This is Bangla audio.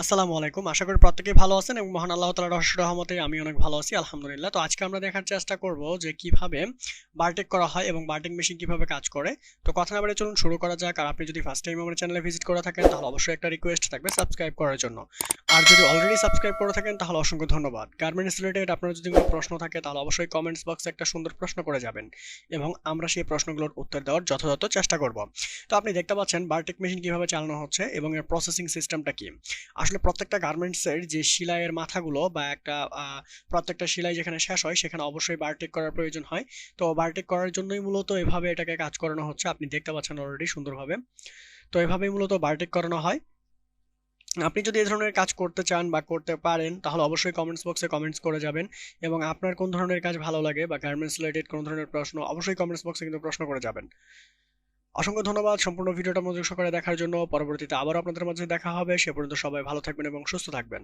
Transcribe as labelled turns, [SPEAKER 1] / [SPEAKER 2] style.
[SPEAKER 1] আসসালামু আলাইকুম। আশা করি প্রত্যেকেই ভালো আছেন এবং মহান আল্লাহ তাআলার অশেষ রহমতে আমি অনেক ভালো আছি আলহামদুলিল্লাহ। তো আজকে আমরা দেখার চেষ্টা করব যে কিভাবে বারটেক করা হয় এবং বারটেক মেশিন কিভাবে কাজ করে। তো কথা না বাড়িয়ে চলুন শুরু করা যাক। আর আপনি যদি ফার্স্ট টাইম আমার চ্যানেলে ভিজিট করে থাকেন তাহলে অবশ্যই একটা রিকোয়েস্ট থাকবে সাবস্ক্রাইব করার জন্য। আর যদি অলরেডি সাবস্ক্রাইব করে থাকেন তাহলে অসংখ্য ধন্যবাদ। গার্মেন্টস রিলেটেড আপনার যদি কোনো প্রশ্ন থাকে তাহলে অবশ্যই কমেন্টস বক্সে একটা সুন্দর প্রশ্ন করে যাবেন এবং আমরা সেই প্রশ্নগুলোর উত্তর দেওয়ার যথাযথ চেষ্টা করব। তো আপনি দেখতে পাচ্ছেন বারটেক মেশিন কিভাবে চালানো হচ্ছে এবং এর প্রসেসিং সিস্টেমটা কি। আসলে প্রত্যেকটা গার্মেন্টসের যে সেলাইয়ের মাথাগুলো বা একটা প্রত্যেকটা সেলাই যেখানে শেষ হয় সেখানে অবশ্যই বারটেক করার প্রয়োজন হয়। তো বারটেক করার জন্যই মূলত এভাবে এটাকে কাজ করানো হচ্ছে, আপনি দেখতে পাচ্ছেন অলরেডি সুন্দরভাবে। তো এভাবেই মূলত বারটেক করানো হয়। আপনি যদি এই ধরনের কাজ করতে চান বা করতে পারেন তাহলে অবশ্যই কমেন্টস বক্সে কমেন্টস করে যাবেন এবং আপনার কোন ধরনের কাজ ভালো লাগে বা গার্মেন্টস রিলেটেড কোন ধরনের প্রশ্ন অবশ্যই কমেন্টস বক্সে কিন্তু প্রশ্ন করে যাবেন। অসংখ্য ধন্যবাদ সম্পূর্ণ ভিডিওটা মনোযোগ সহকারে দেখার জন্য। পরবর্তীতে আবারও আপনাদের মাঝে দেখা হবে। সে পর্যন্ত সবাই ভালো থাকবেন এবং সুস্থ থাকবেন।